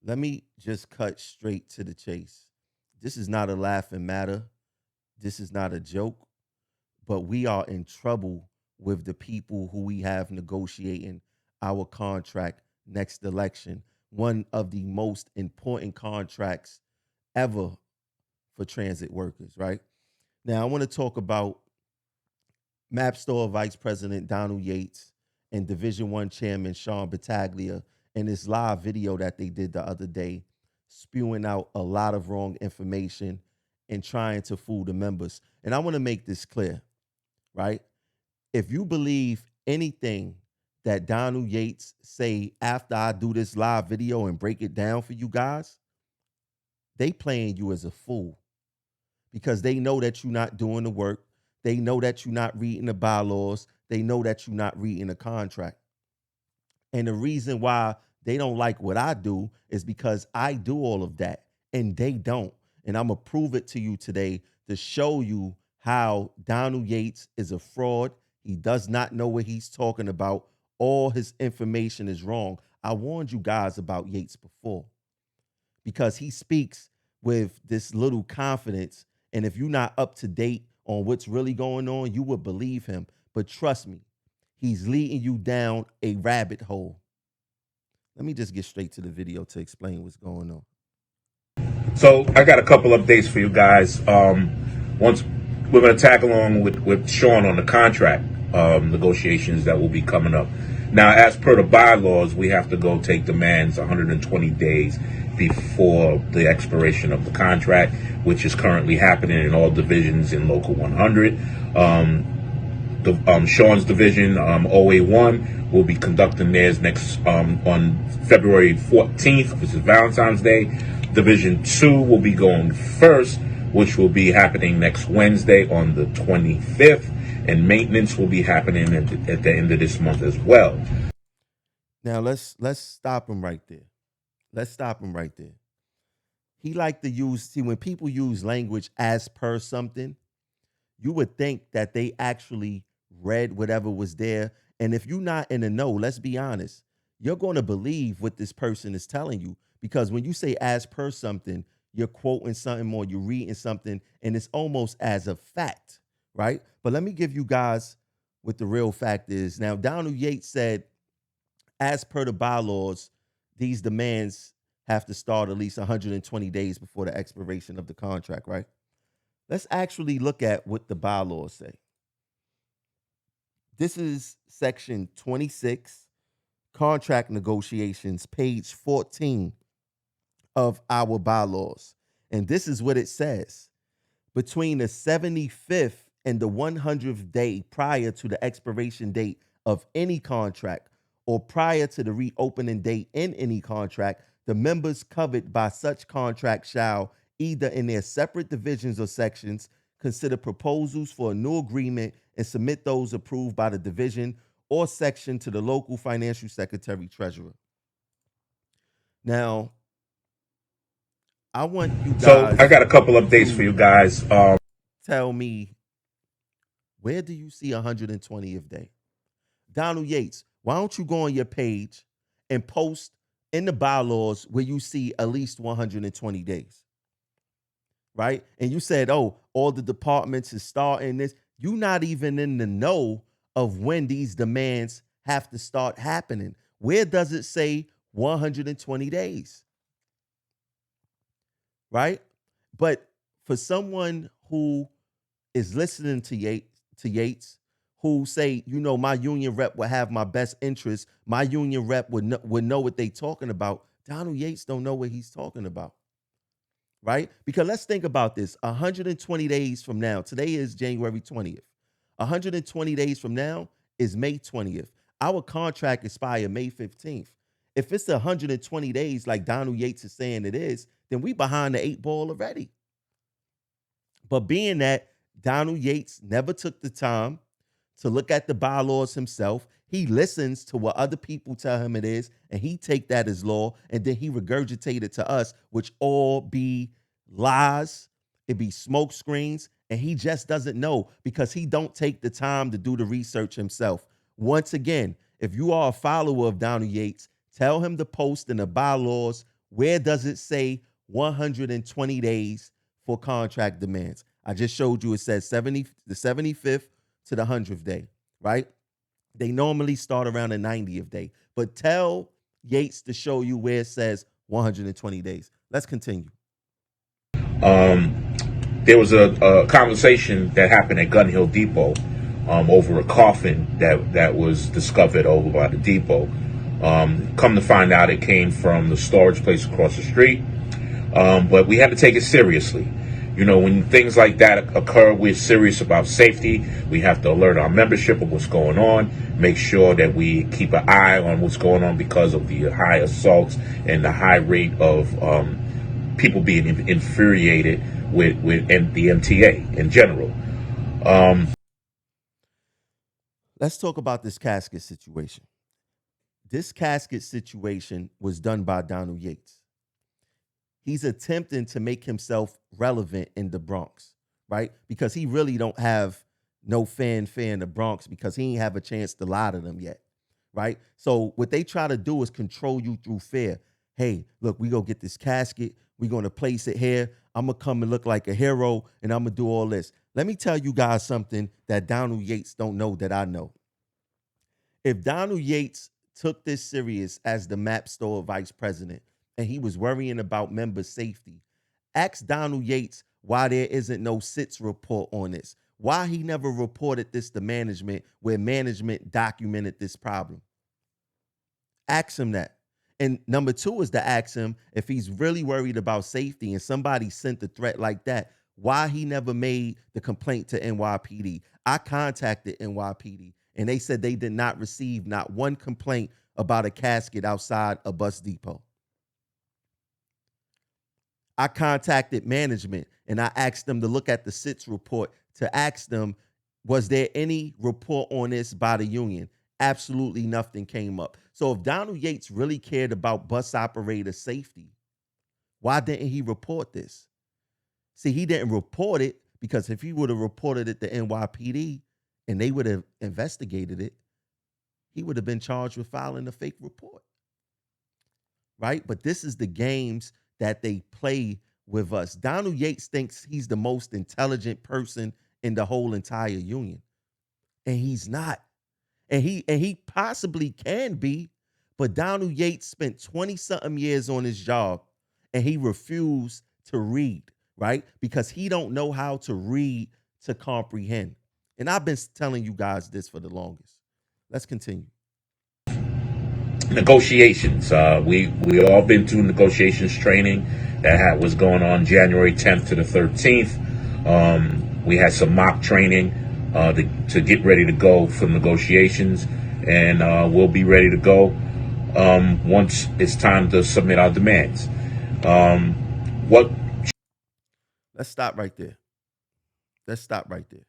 Let me just cut straight to the chase. This is not a laughing matter. This is not a joke, but we are in trouble with the people who we have negotiating our contract next election. One of the most important contracts ever for transit workers, right? Now, I want to talk about MaBSTOA Vice President Donald Yates and Division One Chairman Sean Battaglia in this live video that they did the other day, spewing out a lot of wrong information and trying to fool the members. And I want to make this clear, right? If you believe anything that Donald Yates say after I do this live video and break it down for you guys, they playing you as a fool because they know that you're not doing the work. They know that you're not reading the bylaws. They know that you're not reading the contract. And the reason why they don't like what I do is because I do all of that and they don't. And I'm going to prove it to you today to show you how Donald Yates is a fraud. He does not know what he's talking about. All his information is wrong. I warned you guys about Yates before because he speaks with this little confidence. And if you're not up to date on what's really going on, you would believe him. But trust me, he's leading you down a rabbit hole. Let me just get straight to the video to explain what's going on. So I got a couple updates for you guys. Once we're going to tag along with Sean on the contract negotiations that will be coming up. Now, as per the bylaws, we have to go take demands 120 days before the expiration of the contract, which is currently happening in all divisions in Local 100. Sean's division, OA1, will be conducting theirs next on February 14th, which is Valentine's Day. Division 2 will be going first, which will be happening next Wednesday on the 25th. And maintenance will be happening at the end of this month as well. Now let's stop him right there. Let's stop him right there. He like to use, when people use language as per something, you would think that they actually read whatever was there. And if you're not in the know, let's be honest, you're going to believe what this person is telling you. Because when you say as per something, you're quoting something or you're reading something, and it's almost as a fact, right? But let me give you guys what the real fact is. Now, Donald Yates said, as per the bylaws, these demands have to start at least 120 days before the expiration of the contract, right? Let's actually look at what the bylaws say. This is section 26, contract negotiations, page 14 of our bylaws. And this is what it says. Between the 75th and the 100th day prior to the expiration date of any contract or prior to the reopening date in any contract, the members covered by such contract shall, either in their separate divisions or sections, consider proposals for a new agreement and submit those approved by the division or section to the local financial secretary treasurer. Now, I want you guys. So I got a couple updates for you guys. Tell me, where do you see 120th day? Donald Yates, why don't you go on your page and post in the bylaws where you see at least 120 days? Right? And you said, oh, all the departments is starting this. You're not even in the know of when these demands have to start happening. Where does it say 120 days? Right? But for someone who is listening to Yates, who say, you know, my union rep will have my best interest, my union rep would know what they talking about. Donald Yates don't know what he's talking about. Right? Because let's think about this. 120 days from now, today is January 20th. 120 days from now is May 20th. Our contract expires May 15th. If it's 120 days like Donald Yates is saying it is, then we behind the 8 ball already. But being that Donald Yates never took the time to look at the bylaws himself, he listens to what other people tell him it is, and he take that as law, and then he regurgitate it to us, which all be lies, it be smoke screens, and he just doesn't know because he don't take the time to do the research himself. Once again, if you are a follower of Donald Yates, tell him to post in the bylaws Where does it say 120 days for contract demands? I just showed you it says the 75th to the 100th day, right? They normally start around the 90th day. But tell Yates to show you where it says 120 days. Let's continue. There was a conversation that happened at Gun Hill Depot over a coffin that was discovered over by the depot. Come to find out, it came from the storage place across the street. But we had to take it seriously. You know, when things like that occur, we're serious about safety. We have to alert our membership of what's going on, make sure that we keep an eye on what's going on because of the high assaults and the high rate of people being infuriated with the MTA in general. Let's talk about this casket situation. This casket situation was done by Donald Yates. He's attempting to make himself relevant in the Bronx, right? Because he really don't have no fanfare in the Bronx because he ain't have a chance to lie to them yet, right? So what they try to do is control you through fear. Hey, look, we go get this casket. We're going to place it here. I'm going to come and look like a hero, and I'm going to do all this. Let me tell you guys something that Donald Yates don't know that I know. If Donald Yates took this serious as the MaBSTOA vice president, and he was worrying about member safety, ask Donald Yates why there isn't no SITS report on this. Why he never reported this to management where management documented this problem. Ask him that. And number two is to ask him if he's really worried about safety and somebody sent a threat like that, why he never made the complaint to NYPD. I contacted NYPD and they said they did not receive not one complaint about a casket outside a bus depot. I contacted management and I asked them to look at the SITS report to ask them, was there any report on this by the union? Absolutely nothing came up. So if Donald Yates really cared about bus operator safety, why didn't he report this? See, he didn't report it because if he would have reported it to NYPD and they would have investigated it, he would have been charged with filing a fake report. Right? But this is the games that they play with us. Donald Yates thinks he's the most intelligent person in the whole entire union. And he's not. And he possibly can be, but Donald Yates spent 20-something years on his job and he refused to read, right? Because he don't know how to read to comprehend. And I've been telling you guys this for the longest. Let's continue. Negotiations. We all been through negotiations training that was going on January 10th to the 13th. We had some mock training to get ready to go for negotiations, and we'll be ready to go once it's time to submit our demands. Let's stop right there. Let's stop right there.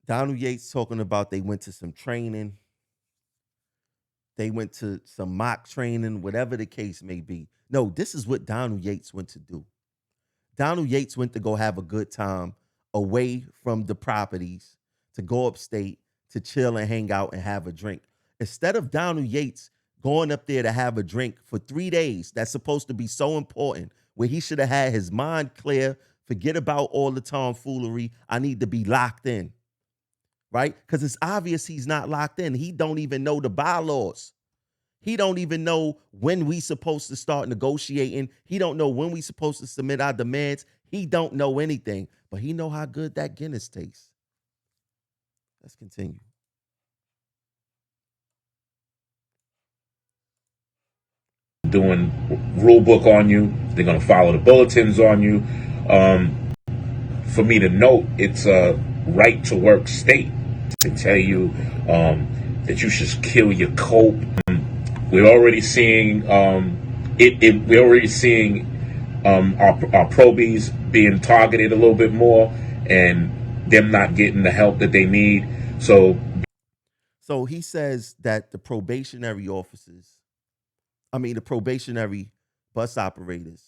Donald Yates talking about they went to some training. They went to some mock training, whatever the case may be. No, this is what Donald Yates went to do. Donald Yates went to go have a good time away from the properties, to go upstate, to chill and hang out and have a drink. Instead of Donald Yates going up there to have a drink for 3 days, that's supposed to be so important, where he should have had his mind clear, forget about all the tomfoolery. I need to be locked in. Right? Because it's obvious he's not locked in. He don't even know the bylaws. He don't even know when we supposed to start negotiating. He don't know when we supposed to submit our demands. He don't know anything, but he know how good that Guinness tastes. Let's continue. Doing rule book on you. They're going to follow the bulletins on you. For me to note, it's a right to work state to tell you that you should kill your coat. We're already seeing we're already seeing our probies being targeted a little bit more, and them not getting the help that they need. So he says that the probationary the probationary bus operators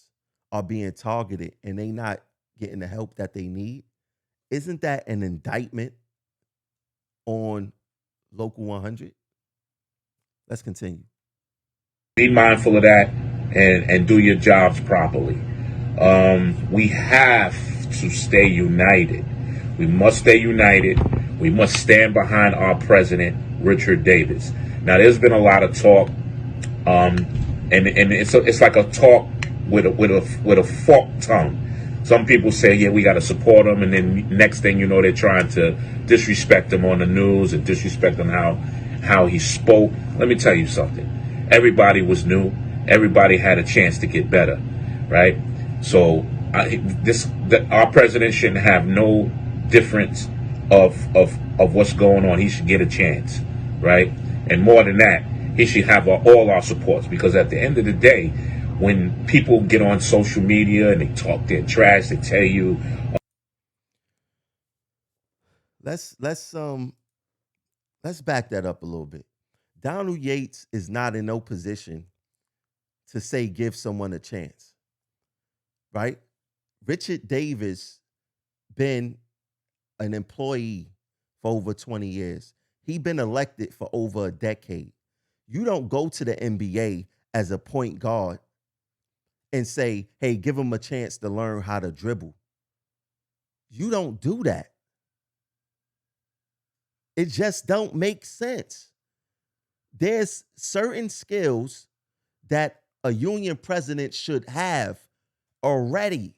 are being targeted and they not getting the help that they need. Isn't that an indictment on Local 100? Let's continue. Be mindful of that and do your jobs properly. We have to stay united. We must stay united. We must stand behind our president, Richard Davis. Now, there's been a lot of talk, and it's like a talk with a forked tongue. Some people say, yeah, we got to support him, and then next thing you know, they're trying to disrespect him on the news and disrespect him how he spoke. Let me tell you something. Everybody was new. Everybody had a chance to get better, right? So our president shouldn't have no difference of what's going on. He should get a chance, right? And more than that, he should have all our supports, because at the end of the day, when people get on social media and they talk their trash, they tell you. Let's back that up a little bit. Donald Yates is not in no position to say give someone a chance, right? Richard Davis been an employee for over 20 years. He been elected for over a decade. You don't go to the NBA as a point guard and say, hey, give him a chance to learn how to dribble. You don't do that. It just don't make sense. There's certain skills that a union president should have already,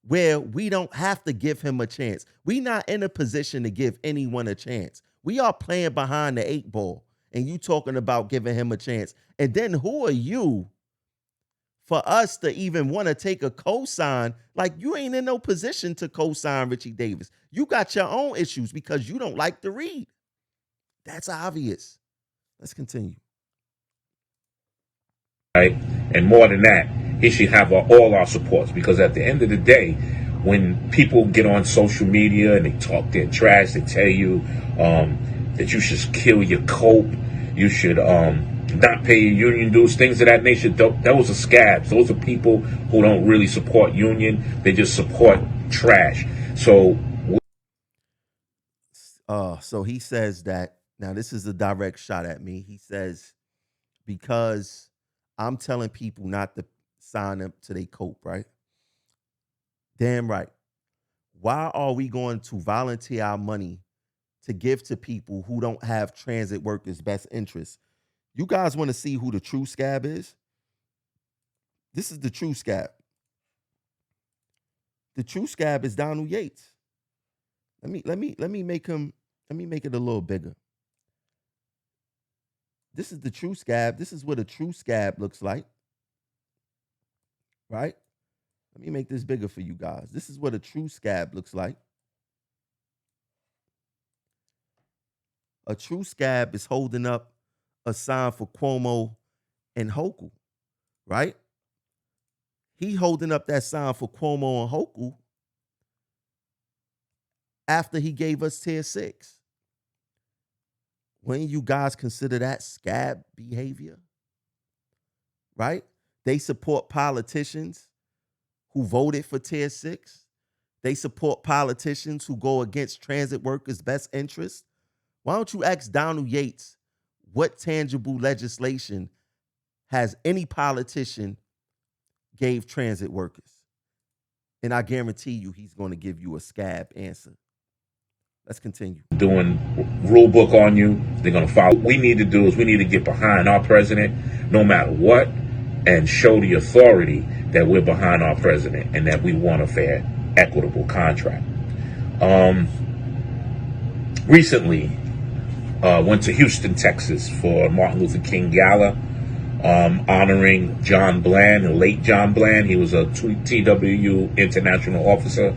where we don't have to give him a chance. We're not in a position to give anyone a chance. We are playing behind the 8 ball, and you talking about giving him a chance. And then who are you for us to even want to take a cosign? Like, you ain't in no position to cosign Richie Davis. You got your own issues because you don't like to read. That's obvious. Let's continue. Right? And more than that, he should have all our supports, because at the end of the day, when people get on social media and they talk their trash, they tell you that you should kill your cope, you should not pay your union dues, things of that nature. Those are scabs. Those are people who don't really support union. They just support trash. So he says that, now this is a direct shot at me. He says, because I'm telling people not to sign up to their cope, right? Damn right. Why are we going to volunteer our money to give to people who don't have transit workers' best interests? You guys want to see who the true scab is? This is the true scab. The true scab is Donald Yates. Let me make it a little bigger. This is the true scab. This is what a true scab looks like. Right? Let me make this bigger for you guys. This is what a true scab looks like. A true scab is holding up a sign for Cuomo and Hochul, right? He holding up that sign for Cuomo and Hochul after he gave us tier 6. When you guys consider that scab behavior, right? They support politicians who voted for tier 6. They support politicians who go against transit workers' best interests. Why don't you ask Donald Yates what tangible legislation has any politician gave transit workers? And I guarantee you he's going to give you a scab answer. Let's continue. Doing rule book on you. They're going to follow. What we need to do is we need to get behind our president no matter what, and show the authority that we're behind our president and that we want a fair, equitable contract. Recently, went to Houston, Texas for Martin Luther King Gala, honoring John Bland, the late John Bland. He was a TWU international officer.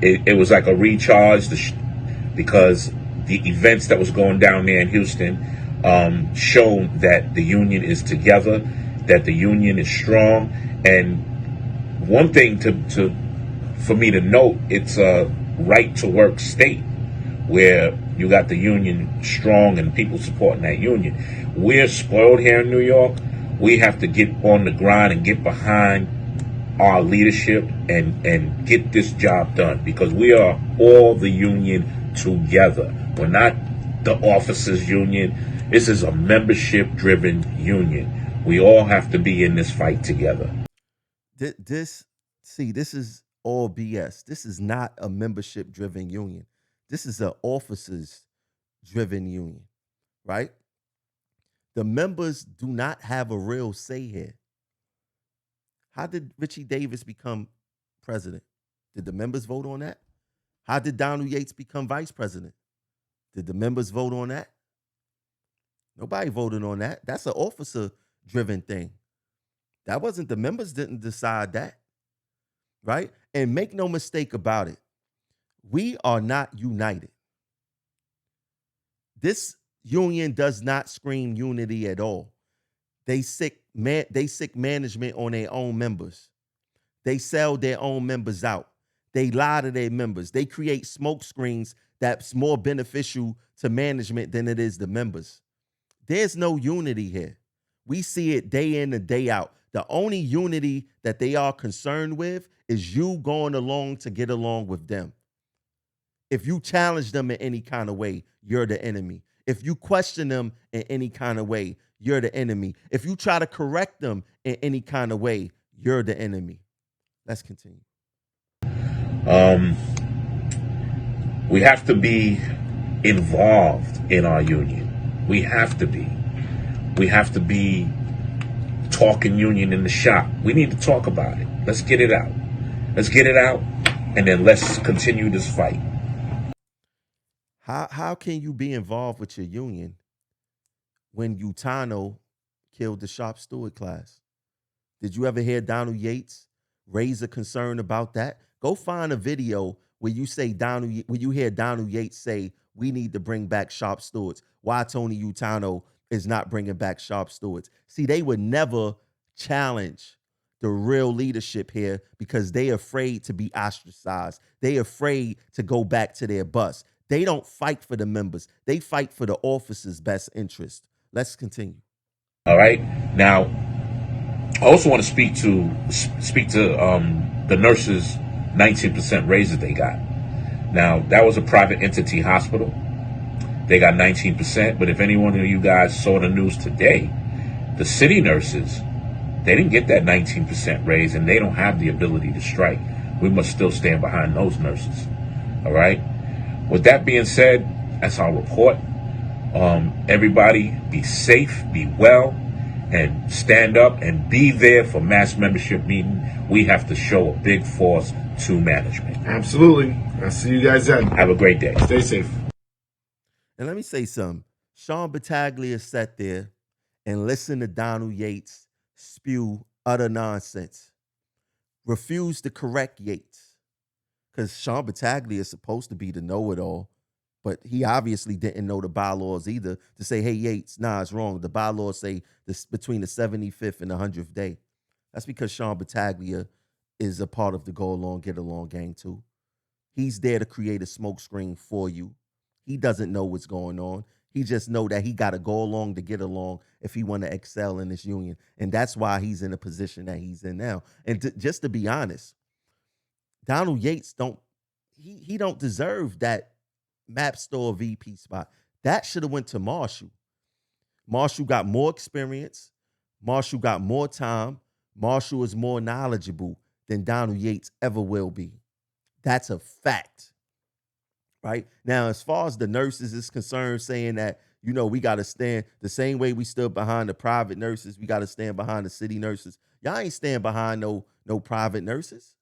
It was like a recharge because the events that was going down there in Houston showed that the union is together, that the union is strong. And one thing for me to note, it's a right to work state where you got the union strong and people supporting that union. We're spoiled here in New York. We have to get on the grind and get behind our leadership and get this job done, because we are all the union together. We're not the officers union. This is a membership driven union. We all have to be in this fight together. This is all BS. This is not a membership driven union. This is an officers driven union, right? The members do not have a real say here. How did Richie Davis become president? Did the members vote on that? How did Donald Yates become vice president? Did the members vote on that? Nobody voted on that. That's an officer driven thing. That wasn't the members didn't decide that, right? And make no mistake about it. We are not united. This union does not scream unity at all. They sick management on their own members. They sell their own members out. They lie to their members. They create smoke screens that's more beneficial to management than it is the members. There's no unity here. We see it day in and day out. The only unity that they are concerned with is you going along to get along with them. If you challenge them in any kind of way, you're the enemy. If you question them in any kind of way, you're the enemy. If you try to correct them in any kind of way, you're the enemy. Let's continue. We have to be involved in our union. We have to be. We have to be talking union in the shop. We need to talk about it. Let's get it out. Let's get it out, and then let's continue this fight. How can you be involved with your union when Utano killed the shop steward class? Did you ever hear Donald Yates raise a concern about that? Go find a video where you hear Donald Yates say we need to bring back shop stewards. Why Tony Utano is not bringing back shop stewards? See, they would never challenge the real leadership here because they're afraid to be ostracized. They're afraid to go back to their bus. They don't fight for the members. They fight for the officers' best interest. Let's continue. All right. Now, I also want to speak to the nurses' 19% raise that they got. Now, that was a private entity hospital. They got 19%. But if any one of you guys saw the news today, the city nurses, they didn't get that 19% raise, and they don't have the ability to strike. We must still stand behind those nurses. All right. With that being said, that's our report. Everybody be safe, be well, and stand up and be there for mass membership meeting. We have to show a big force to management. Absolutely. I'll see you guys then. Have a great day. Stay safe. And let me say something. Sean Battaglia sat there and listened to Donald Yates spew utter nonsense. Refused to correct Yates. Because Sean Battaglia is supposed to be the know-it-all, but he obviously didn't know the bylaws either to say, hey, Yates, nah, it's wrong. The bylaws say this between the 75th and the 100th day. That's because Sean Battaglia is a part of the Go Along, Get Along gang too. He's there to create a smoke screen for you. He doesn't know what's going on. He just know that he got to go along to get along if he want to excel in this union. And that's why he's in the position that he's in now. And just to be honest, Donald Yates don't deserve that MaBSTOA VP spot. That should have went to Marshall. Marshall got more experience. Marshall got more time. Marshall is more knowledgeable than Donald Yates ever will be. That's a fact. Right? Now, as far as the nurses is concerned, saying that, we got to stand the same way we stood behind the private nurses, we got to stand behind the city nurses. Y'all ain't stand behind no private nurses.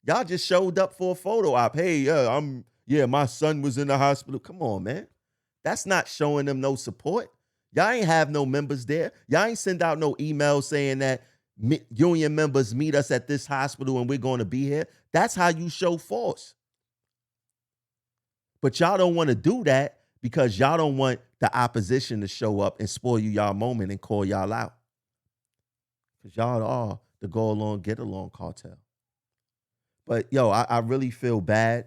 Y'all just showed up for a photo op. Hey, my son was in the hospital. Come on, man. That's not showing them no support. Y'all ain't have no members there. Y'all ain't send out no emails saying that union members meet us at this hospital and we're going to be here. That's how you show force. But y'all don't want to do that because y'all don't want the opposition to show up and spoil y'all moment and call y'all out. Because y'all are the Go Along, Get Along cartel. But, I really feel bad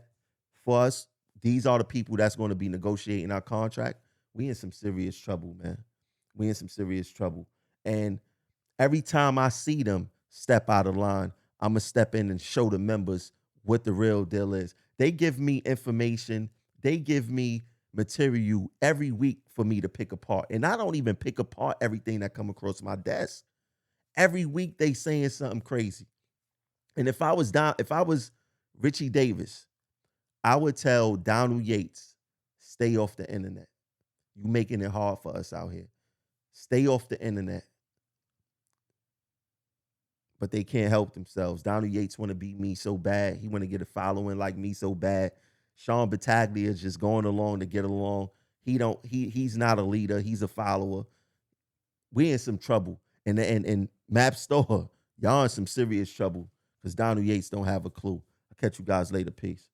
for us. These are the people that's going to be negotiating our contract. We in some serious trouble, man. We in some serious trouble. And every time I see them step out of line, I'm going to step in and show the members what the real deal is. They give me information. They give me material every week for me to pick apart. And I don't even pick apart everything that come across my desk. Every week they saying something crazy. And if I was Richie Davis, I would tell Donald Yates, stay off the internet. You making it hard for us out here. Stay off the internet. But they can't help themselves. Donald Yates want to beat me so bad. He want to get a following like me so bad. Sean Battaglia is just going along to get along. He's not a leader. He's a follower. We in some trouble. And MaBSTOA, y'all in some serious trouble because Donald Yates don't have a clue. I'll catch you guys later. Peace.